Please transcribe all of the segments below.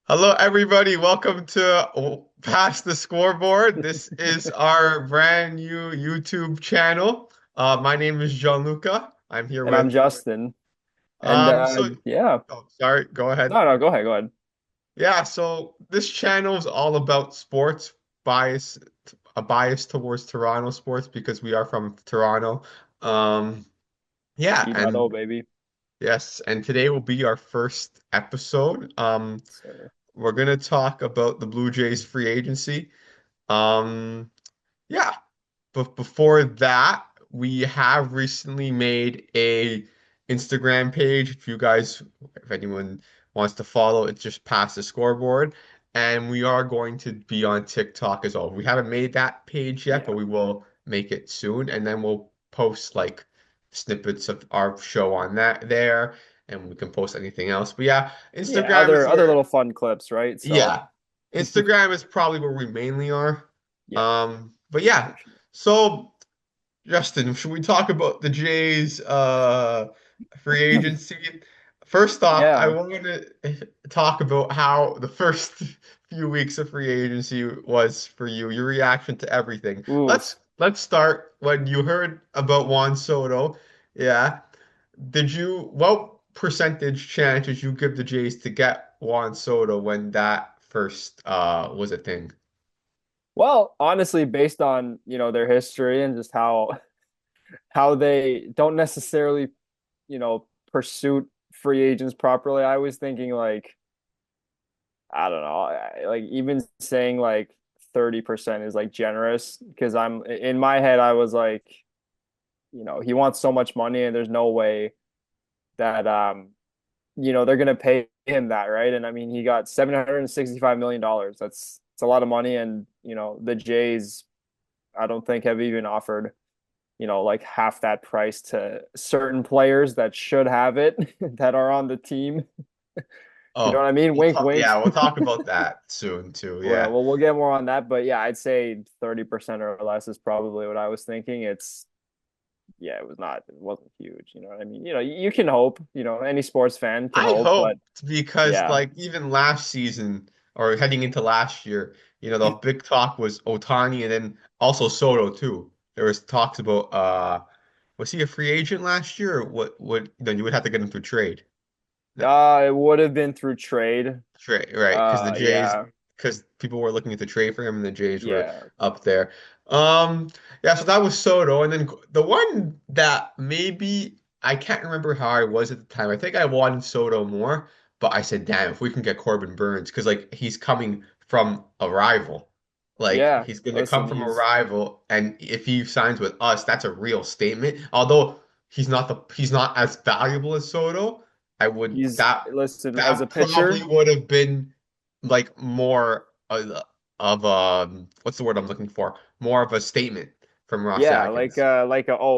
Hello, everybody. Welcome to Past the Scoreboard. This is our brand new YouTube channel. My name is Gianluca. I'm here And I'm with, Justin. And yeah, sorry, go ahead. no, go ahead, go ahead. Yeah, so this channel is all about sports, bias, a bias towards Toronto sports because we are from Toronto. Um, yeah, T.O, and baby. yes, and today will be our first episode. So, We're gonna talk about the Blue Jays free agency. Um, yeah, but before that, we have recently made a Instagram page. If anyone wants to follow, it's just past the scoreboard. And we are going to be on TikTok as well. We haven't made that page yet, but yeah. we will make it soon. And then we'll post like snippets of our show on that there, and we can post anything else. But yeah, Yeah, Instagram is other where, little fun clips, right? So, yeah, Instagram is probably where we mainly are. yeah, But yeah, for sure. so Justin, should we talk about the Jays free agency? First off, I Yeah. want to talk about how the first few weeks of free agency was for you, your reaction to everything. Oof. Let's start when you heard about Juan Soto. Yeah. What percentage chance did you give the Jays to get Juan Soto when that first was a thing? Well, honestly, based on, their history and just how they don't necessarily, pursue free agents properly, I was thinking like, I don't know, like even saying like 30% is like generous because I'm in my head I was like he wants so much money and there's no way that they're gonna pay him that, right? And I mean he got $765 million dollars. That's a lot of money, and the Jays I don't think have even offered like half that price to certain players that should have it that are on the team. You know what Oh, I mean? Wink, yeah, wink. we'll talk about that soon too. Yeah. Well, we'll get more on that, but yeah, I'd say 30% or less is probably what I was thinking. Yeah, it wasn't huge. You know what I mean? You can hope, any sports fan can I hope, but hoped because yeah. like even last season or heading into last year, the big talk was Otani and then also Soto too. There was talks about was he a free agent last year or you would have to get him through trade. It would have been through trade. Trade, right? Yeah. Because people were looking at the trade for him, and the Jays were Yeah. up there. Um, yeah, so that was Soto, and then the one that maybe I can't remember how I was at the time. I think I wanted Soto more, but I said, "Damn, if we can get Corbin Burns, because like he's coming from a rival, like Yeah. he's going to come Listen, from a he's rival, and if he signs with us, that's a real statement. Although he's not as valuable as Soto." I would he's that listen as a that probably pitcher. would have been like more of what's the word I'm looking for? More of a statement from Ross Yeah, Atkins.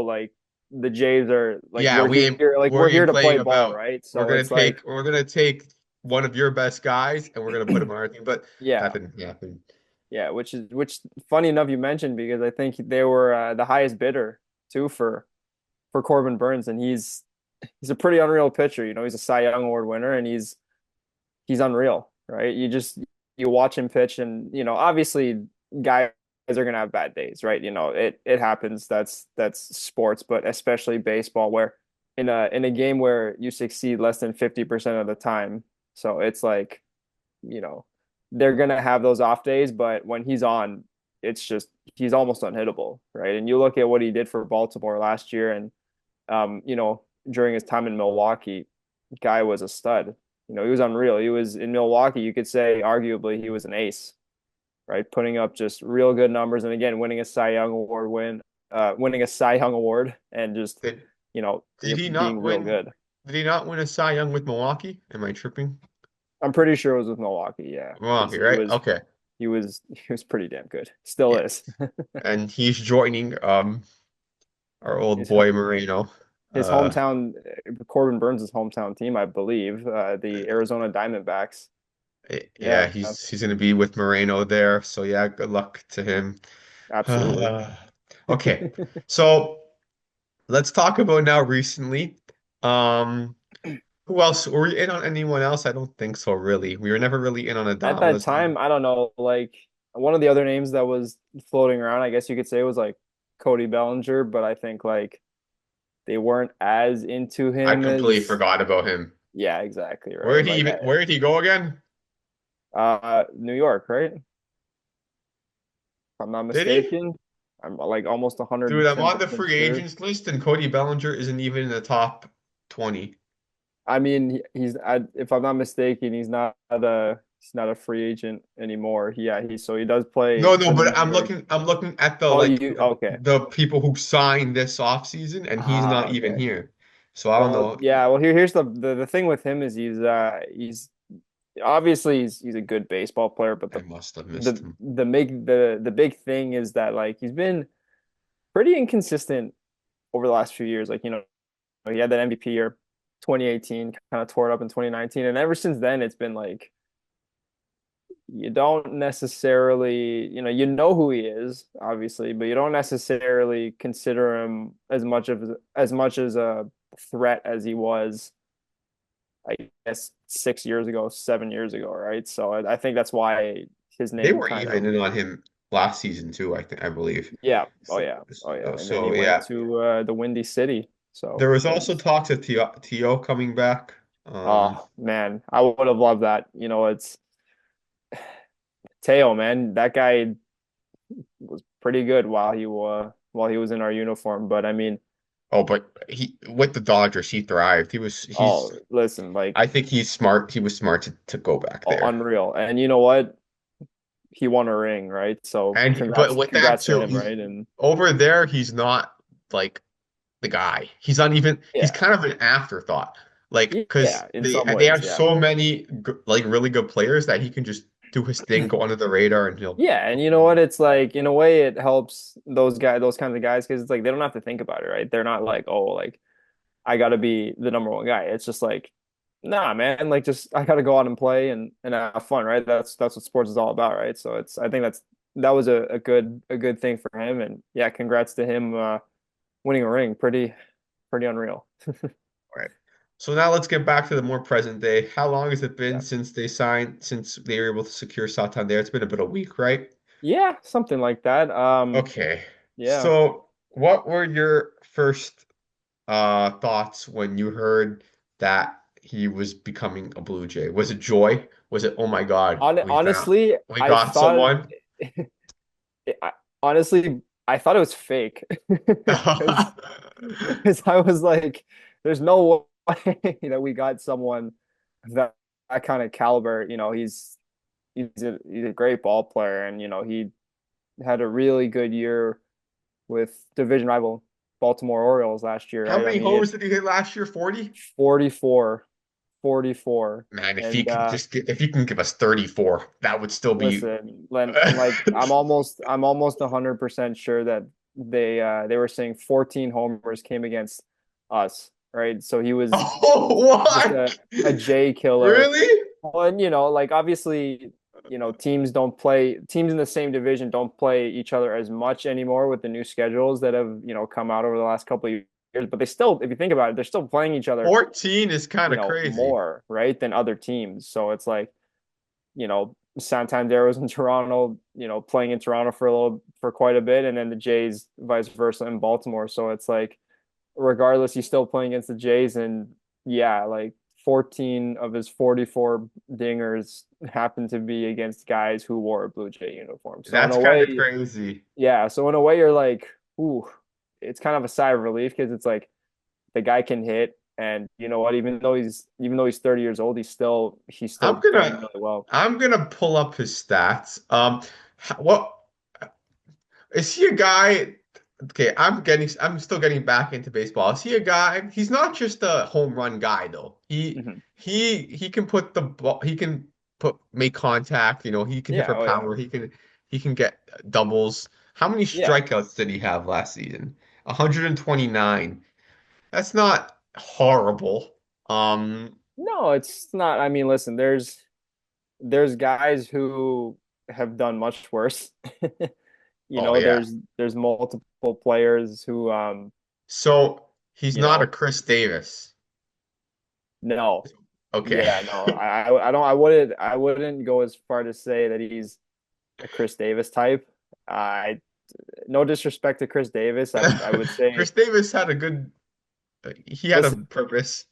like the Jays are like Yeah, we we're here ain't to playing play ball, about. right? So it's like We're gonna take one of your best guys and we're gonna put him on our team. But that yeah. didn't happen. Yeah, which funny enough you mentioned because I think they were the highest bidder too for Corbin Burns, and he's a pretty unreal pitcher. He's a Cy Young Award winner, and he's unreal, right? You watch him pitch, and obviously guys are gonna have bad days, right? It happens. That's sports, but especially baseball, where in a game where you succeed less than 50% of the time, so it's like you know they're gonna have those off days, but when he's on, it's just he's almost unhittable, right? And you look at what he did for Baltimore last year, and during his time in Milwaukee, guy was a stud. He was unreal. He was in Milwaukee. You could say arguably he was an ace, right? Putting up just real good numbers, and again, winning a Cy Young award, and just Did did he being not real win? good. Did he not win a Cy Young with Milwaukee? Am I tripping? I'm pretty sure it was with Milwaukee, yeah, because Milwaukee, right? Okay. he was pretty damn good. Still Yeah. is. And he's joining our old His boy Moreno. his Uh hometown, Corbin Burns' hometown team, I believe, the Arizona Diamondbacks. Yeah, Yeah, he's gonna be with Moreno there. So yeah, good luck to him. absolutely. Okay, so let's talk about now recently. Um, Who else? Were we in on anyone else? I don't think so, really. We were never really in on At that Adamas. time, I don't know, like one of the other names that was floating around, I guess you could say, was like Cody Bellinger, but I think like they weren't as into I him completely as, forgot about him. yeah, exactly, right? Like Where did he go again? New York, right? If I'm not Did he? mistaken. I'm like almost Dude, I'm on the 110% free sure. agents list and Cody Bellinger isn't even in the top 20. I mean, if I'm not mistaken, he's not a free agent anymore. So he does play No, no, for the but New York. I'm looking at the Oh, like you okay? the people who signed this offseason and he's Ah, not even okay. here. So I don't Well, know. yeah. Well, here's the thing with him is he's obviously he's a good baseball player, but I must have missed him. the big thing is that like he's been pretty inconsistent over the last few years. Like he had that MVP year, 2018, kind of tore it up in 2019, and ever since then it's been like you don't necessarily, you know who he is, obviously, but you don't necessarily consider him as much as a threat as he was, I guess, 6 years ago, 7 years ago, right? So I think that's why his They name were kind even of, in on him last season too, I believe. yeah, oh So, yeah, oh yeah, and then he so went yeah. to the Windy City. There So was also it's talks of T.O. coming back. oh man, I would have loved that. It's Teo, man. That guy was pretty good while he was in our uniform. But I mean, Oh, but he with the Dodgers, he thrived. He's oh, listen, like I think he's smart. He was smart to go back oh, there. unreal. And you know what? He won a ring, right? So But with that congrats to too, him, right? And over there, he's not like the guy. He's yeah, kind of an afterthought. Like, because yeah, in some they have ways, yeah. so many like really good players that he can just do his thing, go under the radar, and he'll. Yeah, and you know what? It's like in a way it helps those kinds of guys because it's like they don't have to think about it, right? They're not like, oh, like I gotta be the number one guy. It's just like, nah, man, like just I gotta go out and play and have fun, right? That's what sports is all about, right? So I think that was a good thing for him. And yeah, congrats to him winning a ring. Pretty unreal. All right. So now let's get back to the more present day. How long has it been Yeah. since they were able to secure Santander? It's been about a week, right? Yeah, something like that. Okay. Yeah. So what were your first thoughts when you heard that he was becoming a Blue Jay? Was it joy? Was it, oh my God, Honestly, we I got thought someone? I, honestly, I thought it was fake because I was like, there's no way that we got someone that kind of caliber. He's a great ball player, and he had a really good year with division rival Baltimore Orioles last year, How right? I many mean, it homers did he hit last year? 40? 44, 44, Man, and if you can give us 34, that would still be listen, and like I'm almost 100% sure that they were saying 14 homers came against us, right? So he was Oh, just what? a J killer. Really? Well, and like obviously, teams in the same division don't play each other as much anymore with the new schedules that have, come out over the last couple of years, but they still, if you think about it, they're still playing each other, 14 is kind of crazy. more, right, than other teams. So it's like, Santander was in Toronto, playing in Toronto for quite a bit, and then the Jays vice versa in Baltimore. So it's like, regardless, he's still playing against the Jays, and yeah, like 14 of his 44 dingers happened to be against guys who wore a Blue Jay uniform. So in That's a kind of way, crazy. yeah. So in a way, you're like, ooh, it's kind of a sigh of relief because it's like the guy can hit, and you know what? Even though he's 30 years old, he's still I'm playing gonna really well. I'm gonna pull up his stats. What is he a guy? Okay, I'm still getting back into baseball. Is he a guy? He's not just a home run guy though. Mhm. He can put the ball. He can make contact. He can hit Yeah. for Oh yeah. power. He can get doubles. How many Yeah. strikeouts did he have last season? 129. That's not horrible. Um. No, it's not. I mean, listen, there's guys who have done much worse. Oh yeah. There's multiple players who So he's you not a know, Chris Davis. No. Okay. Yeah, no. I don't I wouldn't go as far to say that he's a Chris Davis type. I No disrespect to Chris Davis. I would say, Chris Davis had a good, he had a listen, purpose.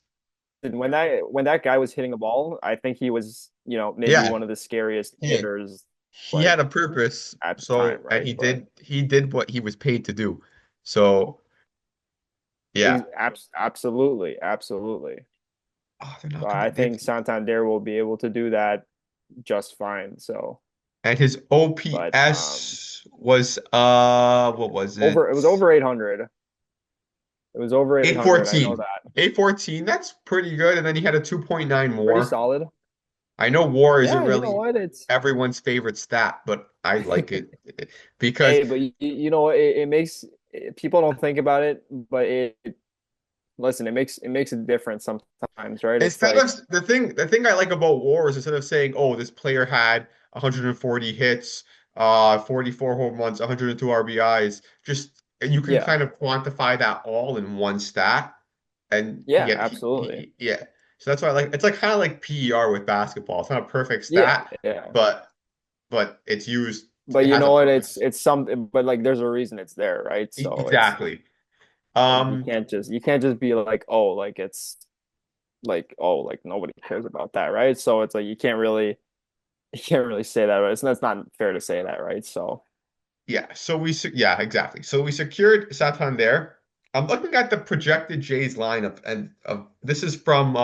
when that guy was hitting a ball, I think he was, maybe Yeah, one of the scariest he hitters he like had a purpose. at the time, So, and right? But he did what he was paid to do. So, yeah. absolutely, absolutely. Oh, they're So not gonna. I think Santander will be able to do that just fine. So, And his but OPS was what was it? it was over 800. It was over 800. I know 814. that. 814, that's pretty good. And then he had a 2.9 Pretty more. solid. I know WAR isn't Yeah, you know really what? It's everyone's favorite stat, but I like it because Hey, but you know what? It makes people don't think about it, but listen, it makes a difference sometimes, right? It's instead like, of the thing I like about WAR is instead of saying, oh, this player had 140 hits, 44 home runs, 102 RBIs, just you can yeah, kind of quantify that all in one stat. And yeah, absolutely. yeah. So that's why I like it's like kind of like PER with basketball. It's not a perfect Yeah, stat, yeah. but it's used, But it you has a know what? purpose. It's something, but like there's a reason it's there, right? So it's Exactly. like Um, you can't just be like, oh, like it's like, oh, like nobody cares about that, right? So it's like you can't really say that, right? That's not fair to say that, right? So yeah, yeah, exactly. So we secured Santander. I'm looking at the projected Jays lineup, and this is from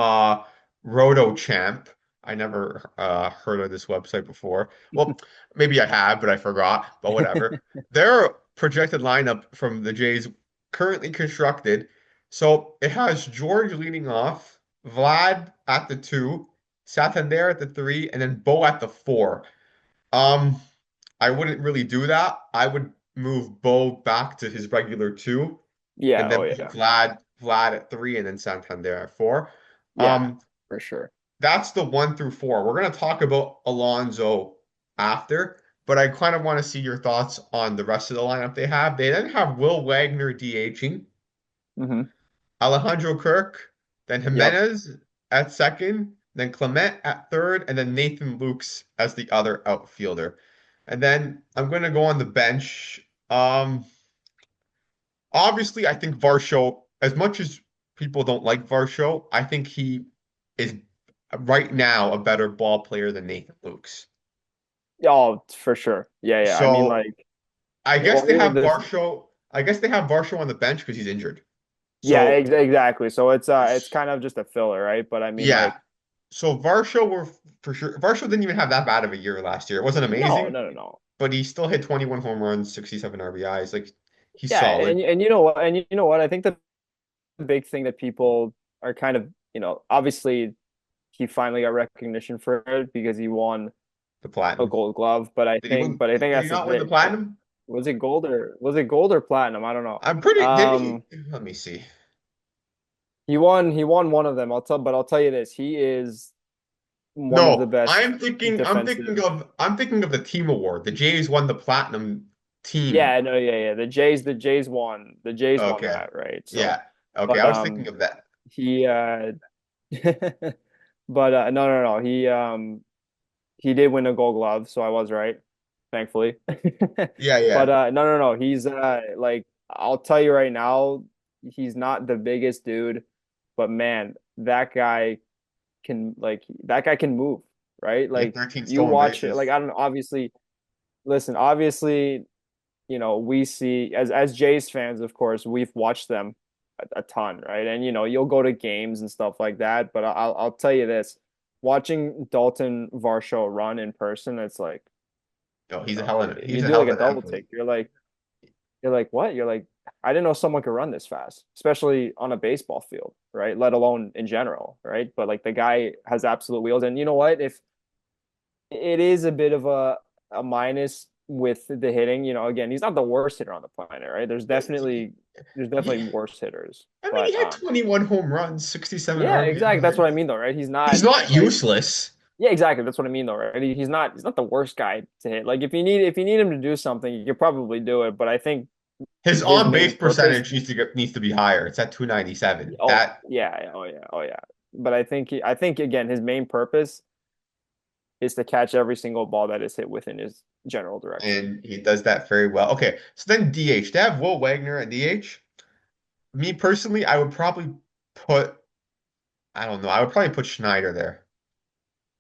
RotoChamp. I never heard of this website before. Well, maybe I have, but I forgot. But whatever. Their projected lineup from the Jays currently constructed. So it has George leading off, Vlad at the two, Santander at the three, and then Bo at the four. Um, I wouldn't really do that. I would move Bo back to his regular two, and yeah, then oh put yeah, Vlad at three, and then Santander at four. yeah, Um, for sure. that's the one through four. We're gonna talk about Alonso after, but I kind of want to see your thoughts on the rest of the lineup they have. They then have Will Wagner DHing, Hmm. Alejandro Kirk, then Yep. Jimenez at second, then Clement at third, and then Nathan Lukes as the other outfielder. And then I'm going to go on the bench. Obviously, I think Varsho, as much as people don't like Varsho, I think he is right now a better ball player than Nathan Lukes. Oh, for sure. Yeah, yeah. I mean, So like, I guess well, they have this, Varsho. I guess they have Varsho on the bench because he's injured. yeah, So exactly. So it's kind of just a filler, right? But I mean, yeah, like, so Varsho were for sure. Varsho didn't even have that bad of a year last year. It wasn't no, amazing, no, no, no. but he still hit 21 home runs, 67 RBIs. Like he's Yeah, solid. and you know what? And you know what? I think the big thing that people are kind of, obviously he finally got recognition for it because he won The a platinum. Gold Glove. Did he win? But I think Did he that's the not win the thing. platinum? Was it gold or platinum? I don't know. I'm pretty. Did he? Um, Let me see. he won one of them. But I'll tell you this, he is one of the No, best I'm thinking defensive. of the team award. The Jays won the platinum team. Yeah, no, yeah, yeah. The Jays won. The Jays won Okay. that, right? So, Yeah. Okay. but I was thinking of that. he but no, no, no. He did win a Gold Glove, so I was right, thankfully. Yeah, But yeah. no, no, no. He's like, I'll tell you right now, he's not the biggest dude, but man, that guy can move, right? He had Like 13 you stolen watch it, bases. like I don't know, obviously, listen, obviously, we see as Jays fans, of course, we've watched them a ton, right? And you'll go to games and stuff like that. But I'll tell you this, watching Dalton Varsho run in person, it's like, No, he's a hell of you he's a do hell like of a an double athlete. take. You're like, what? You're like, I didn't know someone could run this fast, especially on a baseball field, right? Let alone in general, right? But like the guy has absolute wheels. And you know what? If it is a bit of a minus with the hitting, again, he's not the worst hitter on the planet, right? There's He, definitely worse hitters. I mean, he But had 21 home runs, 67 yeah, exactly. That's what I RBIs. mean though, right? He's He's not not like useless. yeah, exactly. That's what I mean though, right? He's not the worst guy to hit. Like if you need him to do something, you could probably do it. But I think His his on main base purpose. percentage needs to be higher. It's at 297. Oh That yeah, oh yeah, oh yeah. but I think again his main purpose is to catch every single ball that is hit within his general direction. And he does that very well. Okay, so then DH. They have Will Wagner at DH. Me personally, I would probably put, I don't know, I would probably put Schneider there.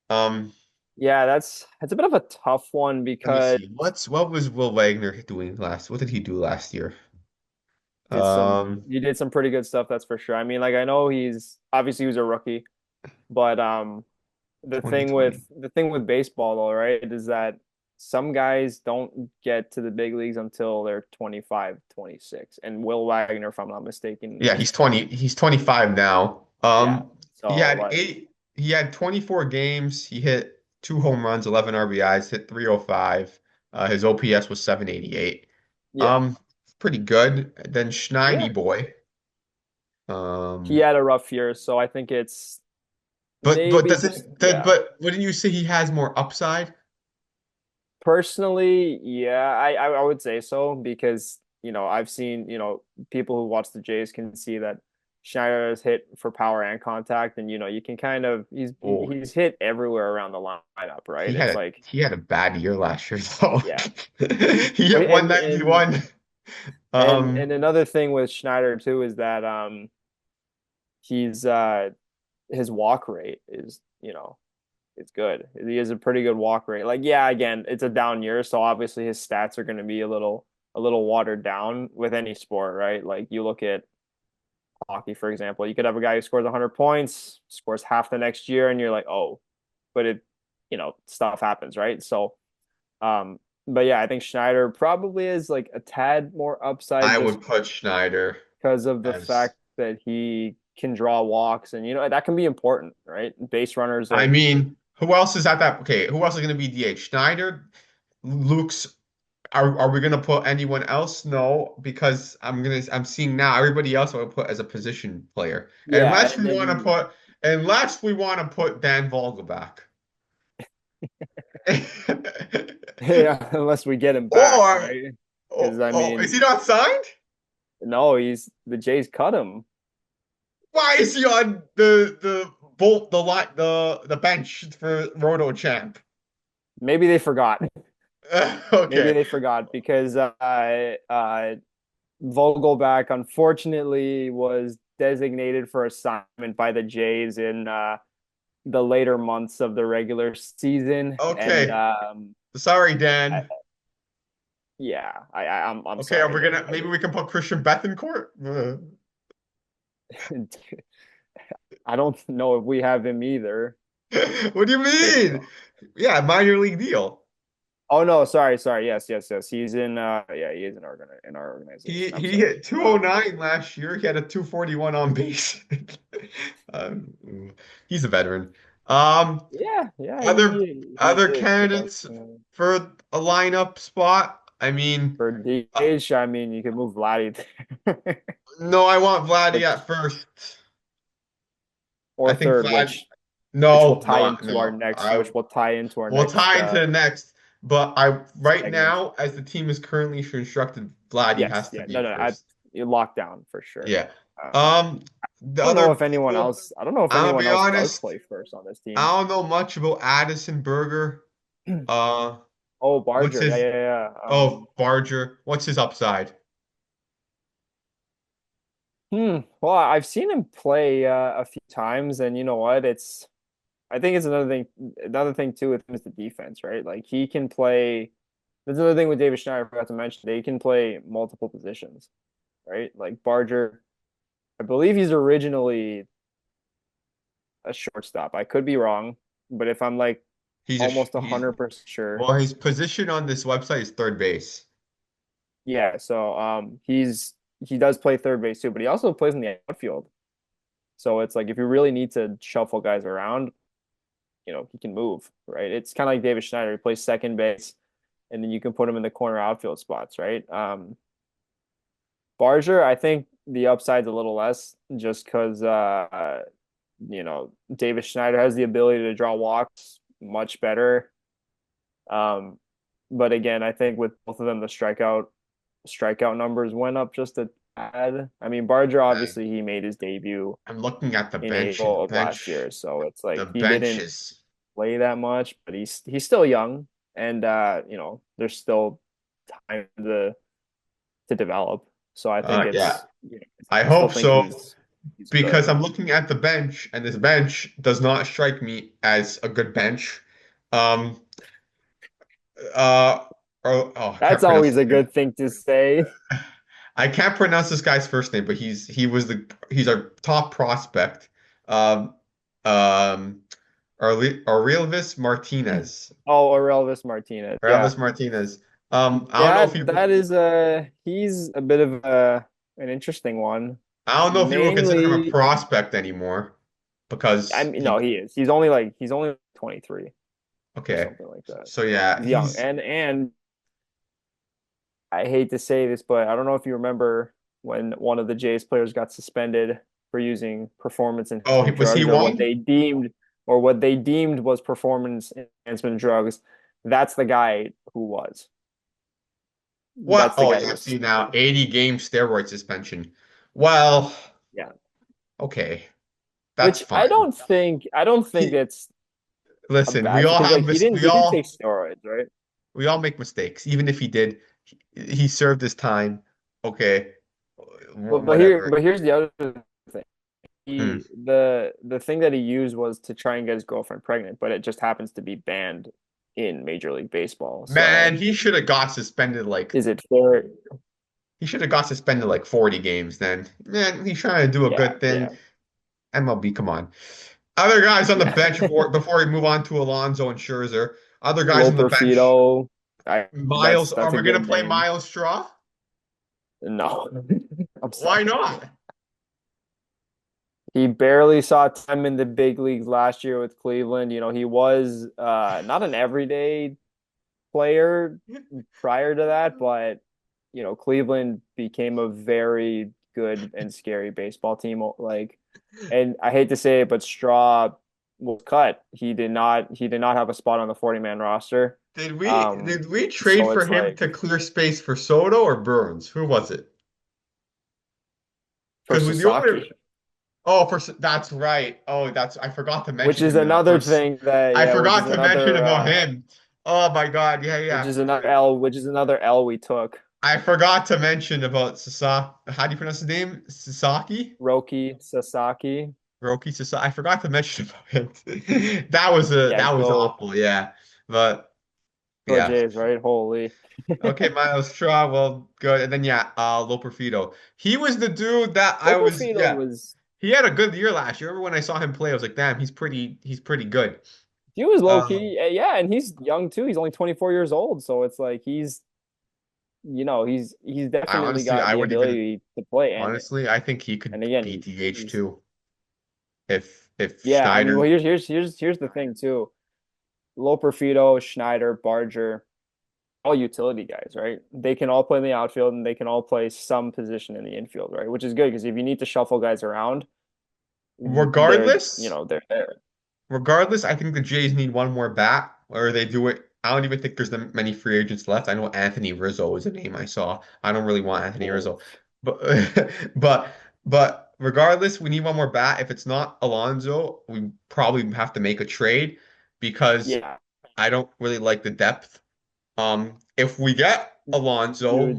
Um, Yeah, that's a bit of a tough one Let me because see. What was Will Wagner doing last? What did he do last year? did some Um, you did some pretty good stuff, that's for sure. I mean, like I know he's obviously he was a rookie, but the 2020. thing with baseball though, right, is that some guys don't get to the big leagues until they're 25, 26. And Will Wagner, if I'm not mistaken, Yeah, is he's 20. He's 25 now. yeah. He So had like eight. He had 24 games. He hit two home runs, 11 RBIs, hit 305. His OPS was 788. yeah. Um, Pretty good. Then Yeah. Schneiny boy. He Um, had a rough year, so I think it's but maybe just doesn't that? yeah. But wouldn't you say he has more upside? Personally, yeah, I would say so because I've seen people who watch the Jays can see that Schneider has hit for power and contact, and you can kind of Oh, he's hit everywhere around the lineup, right? It's like he had a bad year last year though. yeah, He hit and 191. and another thing with Schneider too is that he's his walk rate is it's good. He has a pretty good walk rate. Like, yeah, again, it's a down year, so obviously his stats are going to be a little watered down with any sport, right? Like you look at hockey, for example, you could have a guy who scores 100 points, scores half the next year, and you're like, oh, but stuff happens, right? So, but yeah, I think Schneider probably is like a tad more upside I just would put Schneider because of the as. fact that he can draw walks, and that can be important, right? Base runners I are mean, who else is at that? Okay, who else is going to be DH? Schneider, Luke's. Are we gonna put anyone else? No, because I'm seeing now everybody else I would put as a position player. yeah, and then Unless we want to put Dan Vogelbach. yeah, unless we get him back, Or right? Because I is mean, he not signed? no, he's the Jays cut him. Why is he on the bolt the bench for Roto Champ? Maybe they forgot. Maybe Okay. they forgot because Vogelback unfortunately was designated for assignment by the Jays in the later months of the regular season, and Okay. Sorry, Dan. yeah, I'm Okay, are sorry, we but gonna maybe we can put Christian Bethencourt? I don't know if we have him either. What do you mean? Yeah, minor league deal. Oh no, sorry. Yes. He's in yeah, he is in our He organization. I'm he sorry. hit 209 last year. He had a 241 on base. Um, he's a veteran. Um, Yeah, other he other is, but candidates for a lineup spot. I mean, for uh, DH, I mean, you can move Vladdy there. no, I want Vladdy which at first. I or think third, Vlad. which will No, tie no, into our no. next which will tie into our We'll next tie into the next. But I right segment. now, as the team is currently constructed, Vladdy Yes, has to yeah, be no, first. you lock down for sure. Yeah. Um, Um, the I don't know other if anyone people, else. I don't know if I'm gonna anyone be else does honest, play first on this team. I don't know much about Addison Berger. Uh, Oh, what's Barger, his? yeah. Oh, Barger. What's his upside? Well, I've seen him play a few times, and you know what? I think it's another thing. Another thing too with him is the defense, right? Like he can play. That's another thing with David Schneider. I forgot to mention. They can play multiple positions, right? Like Barger, I believe he's originally a shortstop. I could be wrong, but if I'm like almost He's 100% sure, well, his position on this website is third base. yeah. So he does play third base too, but he also plays in the outfield. So it's like if you really need to shuffle guys around, he can move, right? It's kind of like David Schneider. He plays second base, and then you can put him in the corner outfield spots, right? Barger, I think the upside's a little less just because David Schneider has the ability to draw walks much better. But again, I think with both of them, the strikeout numbers went up just a bad. I mean, Barger Man, obviously he made his debut I'm looking at the in bench, and April of last year, so it's the like he bench didn't is play that much, but he's still young, and there's still time to develop. So I think yeah. I I still hope think so he's because good. I'm looking at the bench, and this bench does not strike me as a good bench. Um, uh, I That's can't pronounce always his a name. good thing to say. I can't pronounce this guy's first name, but he's our top prospect. Um, um, Aurelvis Martinez. Oh, Aurelvis Martinez. Yeah. Aurelvis Martinez. I don't know if That you that is he's a bit of an interesting one. I don't know if you will consider him a Mainly, prospect anymore I because mean, he no, he is. He's only 23 or okay. something like that. So yeah, He's young. And I hate to say this, but I don't know if you remember when one of the Jays players got suspended for using performance enhancement was he drugs, or one? what they deemed was performance enhancement drugs. That's the guy who was. What? That's the Oh guy who yeah, was see now, suspended. 80 game steroid suspension. Well, Yeah. okay, that's Which fine. I don't think He it's a listen, bad because like we he didn't take steroids, right? all make mistakes. Even if he did, he served his time. Okay, whatever. But here's the other thing. Hmm. The thing that he used was to try and get his girlfriend pregnant, but it just happens to be banned in Major League Baseball. Man, So he should have got suspended like is it fair? 40 games then. Man, he's trying to do a Yeah, good thing. yeah. MLB, come on. Other guys on the bench before we move on to Alonso and Scherzer. Other guys on the bench. Loperfido, I Miles, are that's a we gonna good play name. Miles Straw? No, I'm Why sorry. not? He barely saw time in the big leagues last year with Cleveland. He was not an everyday player prior to that, but Cleveland became a very good and scary baseball team. Like, and I hate to say it, but Straw was cut. He did not have a spot on the 40-man roster. Did we trade So for it's him like to clear space for Soto or Burns? Who was it? for Because we the only Sasaki, oh for that's right. Oh, that's I forgot to which mention is him now. another thing that I yeah, forgot to mention about him. Oh my God, yeah, yeah. which is another L we took. I forgot to mention about Sasaki. How do you pronounce his name? Sasaki? Roki Sasaki. Roki Sasaki. I forgot to mention about him. Yeah, That was go awful. Yeah, but go yeah. Jays, right? Holy. Okay, Miles Straw. Well, good. And then yeah, Loperfido. He was the dude that I was. Loperfido Yeah, was he had a good year last year. Remember when I saw him play? I was like, damn, he's pretty good. he was low Um, key, yeah, and he's young too. He's only 24 years old, so it's like he's definitely got I the would even ability to play. honestly, I think he And could again, be DH he's too if yeah. I mean, Schneider. well, here's the thing too. Loperfido, Schneider, Barger, all utility guys, right? They can all play in the outfield and they can all play some position in the infield, right? Which is good because if you need to shuffle guys around, they're Regardless, they're there. regardless, I think the Jays need one more bat, or they do it. I don't even think there's that many free agents left. I know Anthony Rizzo is a name I saw. I don't really want Anthony Well, Rizzo, but but regardless, we need one more bat. If it's not Alonso, we probably have to make a trade because yeah, I don't really like the depth. If we get dude, Alonso,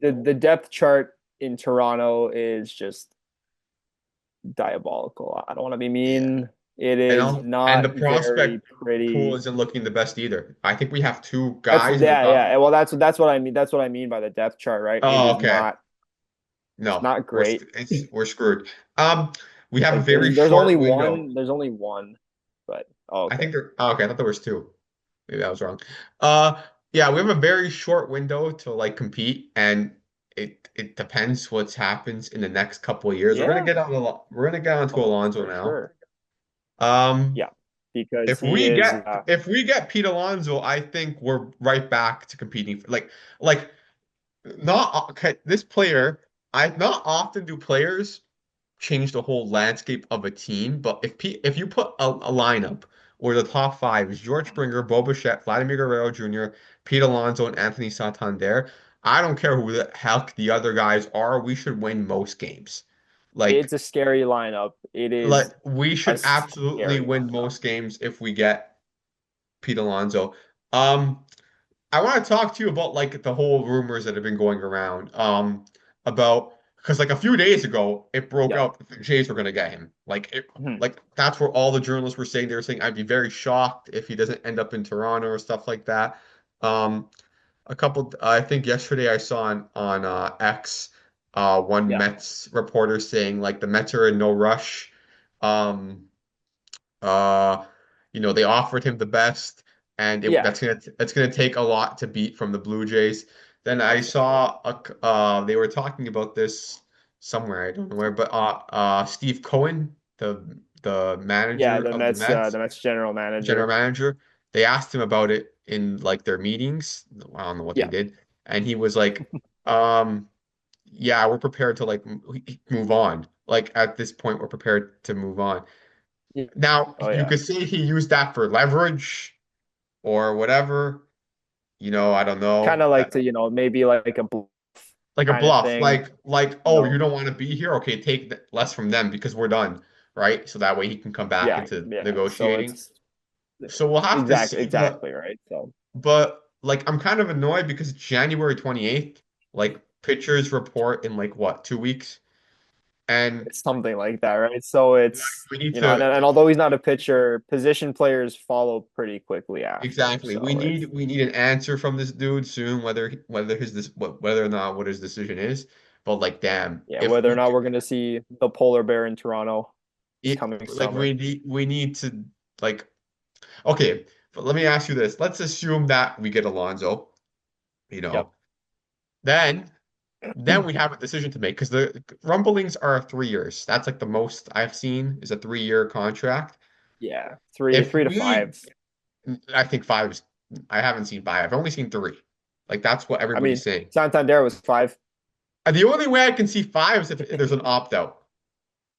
the depth chart in Toronto is just diabolical. I don't want to be yeah, mean. It is and the not very prospect pool pretty. isn't looking the best either. I think we have two That's guys in the yeah, top. yeah. Well, that's what I mean. That's what I mean by the depth chart, right? It Oh, is okay. not it's No, not great. we're screwed. We have a Like very short window. there's only one, but oh, I okay. think there. Oh, okay, I thought there was two. Maybe I was wrong. Uh, yeah, we have a very short window to like compete, and it depends what happens in the next couple of years. Yeah, We're gonna get onto oh, Alonso for now. sure. Um, Yeah, because he is if we get Pete Alonso, I think we're right back to competing for like not okay, this player. I not often do players change the whole landscape of a team. But if you put a lineup where the top five is George Springer, Bo Bichette, Vladimir Guerrero Jr., Pete Alonso, and Anthony Santander, I don't care who the heck the other guys are. We should win most games. Like, It's a scary lineup. It like is we a should absolutely scary win lineup. most games if we get Pete Alonso. Um, I want to talk to you about like the whole rumors that have been going around. About because like a few days ago it broke Yep. out that the Jays were gonna get him. Mhm. Like that's where all the journalists were saying they were saying I'd be very shocked if he doesn't end up in Toronto or stuff like that. Um, a couple I think yesterday I saw on X one Yeah. Mets reporter saying like the Mets are in no rush. Um, uh, they offered him the best, and Yeah. that's gonna take a lot to beat from the Blue Jays. Then I Exactly. saw they were talking about this somewhere, I don't know where, but Steve Cohen, the Yeah, manager of the The Mets, Mets general general manager. manager, they asked him about it in like their meetings. I don't know what they Yeah. did, and he was like, um, "Yeah, we're prepared to like move on. Like at this point, we're prepared to move on." Yeah. Now, Oh you yeah. could say he used that for leverage or whatever. I don't Kind know. of like to, maybe like a bluff Like a kind of bluff. thing, you Oh, you know. don't want to be here? Okay, take less from them because we're done, right? So that way he can come back Yeah, into yeah. So negotiating. it's So we'll have to exactly see, exactly right. So but like I'm kind of annoyed because it's January 28th, like pitchers report in like what, 2 weeks? And it's something like that, right? So it's, we need and, to and although he's not a pitcher, position players follow pretty quickly after. exactly. We So need it's we need an answer from this dude soon, whether or not what his decision is. But like, damn, yeah, if whether or we not we're going to see the polar bear in Toronto this it coming like summer. we need to like okay. But let me ask you this. Let's assume that we get Alonso. You Yep. know, then then we have a decision to make because the rumblings are 3 years. That's like the most I've seen is a 3-year contract. Yeah, three If three to we, five. I think five is. I haven't seen five. I've only seen three. Like that's what I everybody's mean, saying. Santander was five. The only way I can see five is if there's an opt out.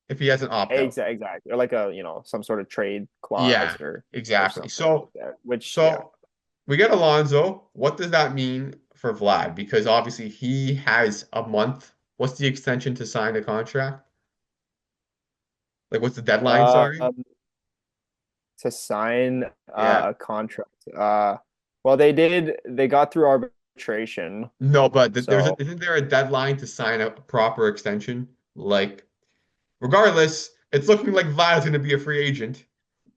If he has an opt out. Exactly. Or like a, some sort of trade clause Yeah, or exactly. something like that. Which, yeah. So we get Alonso. What does that mean for Vlad? Because obviously he has a month. What's the extension to sign the contract? Like what's the deadline? Sorry. Um, to sign Yeah. a contract. Well, they got through arbitration. No, but So, isn't there a deadline to sign a proper extension? Like, regardless, it's looking like Vlad's going to be a free agent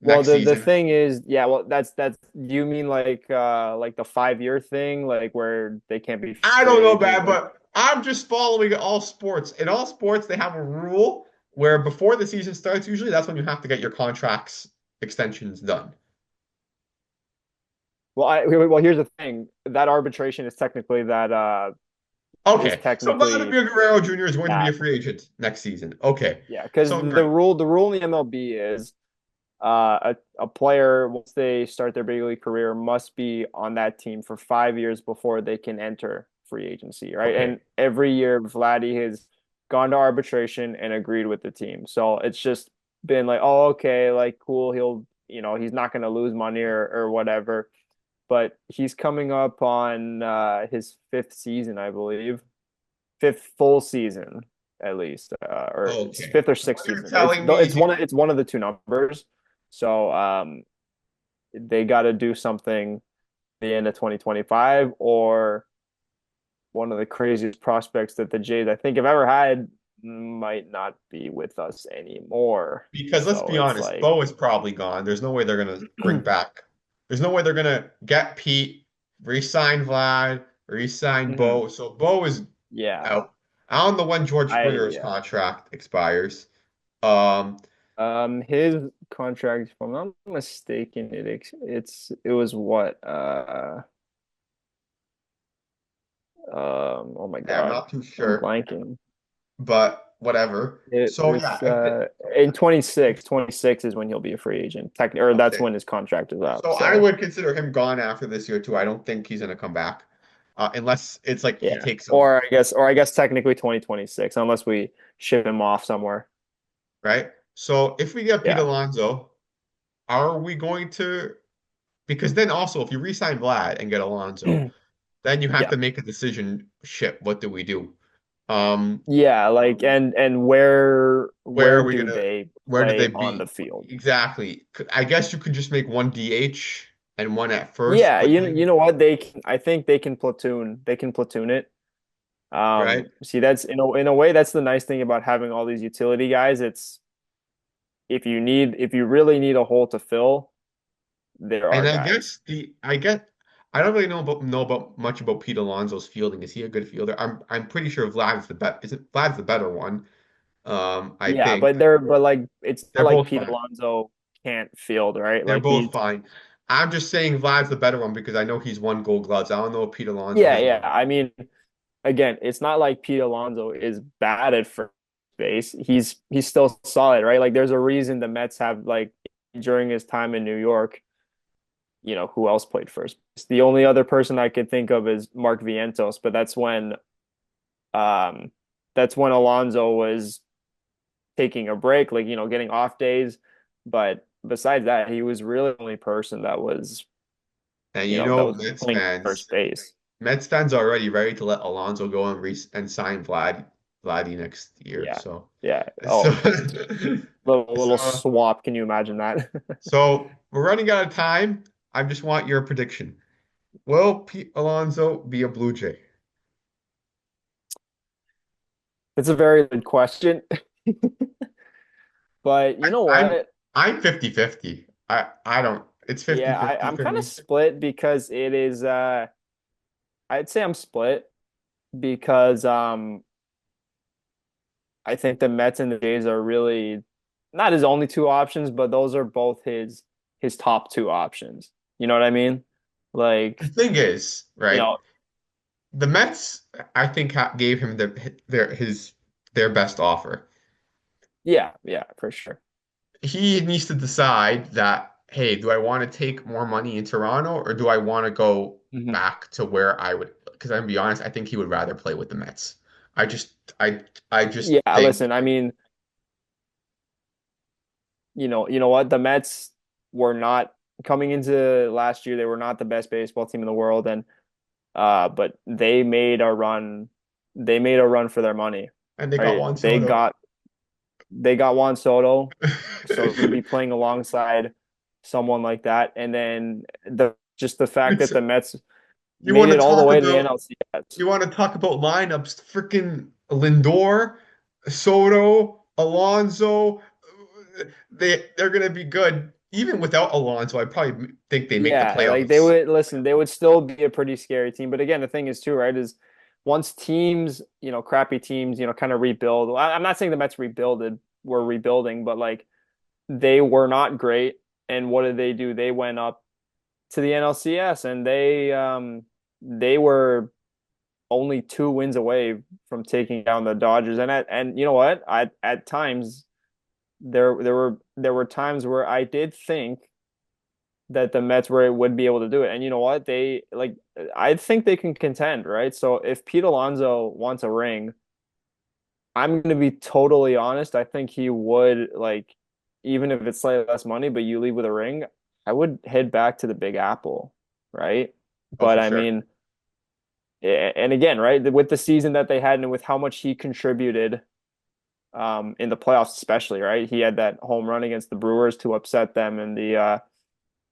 well, next the season. thing is, yeah, well, do you mean like the 5 year thing, like where they can't be I don't free know, agents? man, but I'm just following all sports. In all sports, they have a rule where before the season starts, usually that's when you have to get your contracts extensions done. Well, here's the thing. That arbitration is Okay, so technically Vladimir Guerrero Jr. is going to be a that. free agent next season. Okay, Yeah, because so great. the rule in the MLB is a player once they start their big league career must be on that team for 5 years before they can enter free agency, right? Okay, And every year Vladdy has gone to arbitration and agreed with the team. So it's just been like, oh, okay, like cool, he's not going to lose money or whatever. But he's coming up on his fifth season, I believe, fifth full season at least, or okay. fifth or So sixth what you're season. telling me is you It's one of the two numbers. So they got to do something at the end of 2025, or one of the craziest prospects that the Jays I think have ever had might not be with us anymore. because let's So be it's honest, like, Bo is probably gone. There's no way they're gonna bring back. There's no way they're gonna get Pete, re-sign Vlad, re-sign mhm, Bo. So Bo is yeah, out. I don't know when George Springer's yeah. contract expires. Um, His contract, if I'm not mistaken, it was what? Oh my yeah, I'm God, not too I'm sure, blanking. but whatever. So yeah, It's in 26 is when he'll be a free agent. Or that's okay. when his contract is up. So I So would consider him gone after this year too. I don't think he's gonna come back, unless it's like he yeah. takes some, Or I guess technically 2026, unless we ship him off somewhere. right? So if we get Pete Yeah. Alonso, are we going to? Because then also, if you re-sign Vlad and get Alonso, then you have Yeah. to make a decision. shit, what do we do? Um, Yeah, like and where where are we do gonna? they Where do they play on the be? field? Exactly. I guess you could just make one DH and one at first, Yeah, but you know what they can, I think they can platoon it. right? See, that's in a way that's the nice thing about having all these utility guys. It's if you really need a hole to fill, there And are I guys. guess I don't really know about much about Pete Alonso's fielding. Is he a good fielder? I'm pretty sure Vlad's the better one. I Yeah, think but like it's they're not like both Pete fine. Alonso can't field, right? They're Like both fine. I'm just saying Vlad's the better one because I know he's won Gold Gloves. I don't know if Pete Alonso yeah, has yeah. won. I mean, again, it's not like Pete Alonso is bad at first base. He's still solid, right? Like there's a reason the Mets have like during his time in New York, who else played first base? The only other person I could think of is Mark Vientos, but um that's when Alonso was taking a break, like, getting off days. But besides that, he was really the only person And that was playing first base. Mets fans are already ready to let Alonso go and sign Vladdy next year. Yeah. So, Yeah. so, Oh, little so, swap. Can you imagine that? so we're running out of time. I just want your prediction. Will Pete Alonso be a Blue Jay? It's a very good question. But you know I'm what? I'm 50-50. I don't it's Yeah, 50-50 I'm for kind of me. split because it is I'd say I'm split because I think the Mets and the Jays are really not his only two options, but those are both his top two options. You know what I mean? The Like, thing is, you right? know, The Mets, I think, gave him their best offer. yeah, yeah, for sure. He needs to decide that, hey, do I want to take more money in Toronto or do I want to go Mhm. back to where I would? Because I'm gonna be honest, I think he would rather play with the Mets. I just, I just Yeah, think listen, I mean, you know what? The Mets were not coming into last year, they were not the best baseball team in the world, and but they made a run for their money, and they got right? Juan Soto. They got Juan Soto, so he'd be playing alongside someone like that. And then the fact that It's, the Mets you made want to it all the talk way to the about NLCS. you want to talk about lineups? Freaking Lindor, Soto, Alonso. They're gonna be good even without Alonso. I probably think they make the Yeah, like they playoffs. would listen, they would still be a pretty scary team. But again, the thing is too, right, is once teams, crappy teams, kind of rebuild. I'm not saying the Mets were rebuilding, but like they were not great. And what did they do? They went up to the NLCS and they were only 2 wins away from taking down the Dodgers. And you know what? At times there were times where I did think that the Mets would be able to do it. And you know what? I think they can contend, right? So if Pete Alonso wants a ring, I'm going to be totally honest. I think he would like, even if it's slightly less money, but you leave with a ring, I would head back to the Big Apple, right? Oh, But for I sure. mean, and again, right, with the season that they had and with how much he contributed in the playoffs, especially, right? He had that home run against the Brewers to upset them in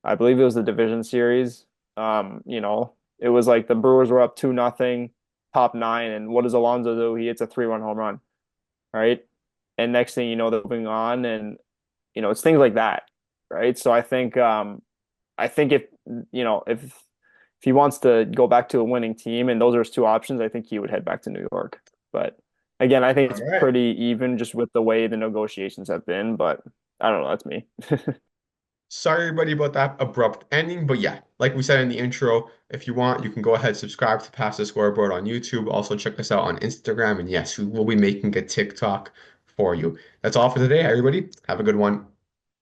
I believe it was the division series. It was like the Brewers were up 2-0, top nine, and what does Alonso do? He hits a 3-run home run, right? And next thing you know, they're moving on, and it's things like that, right? So I think if he wants to go back to a winning team and those are his two options, I think he would head back to New York. But again, I think All it's right. pretty even just with the way the negotiations have been, but I don't know, that's me. Sorry, everybody, about that abrupt ending. But yeah, like we said in the intro, if you want, you can go ahead subscribe to Pass the Scoreboard on YouTube. Also, check us out on Instagram. And yes, we will be making a TikTok for you. That's all for today, everybody. Have a good one.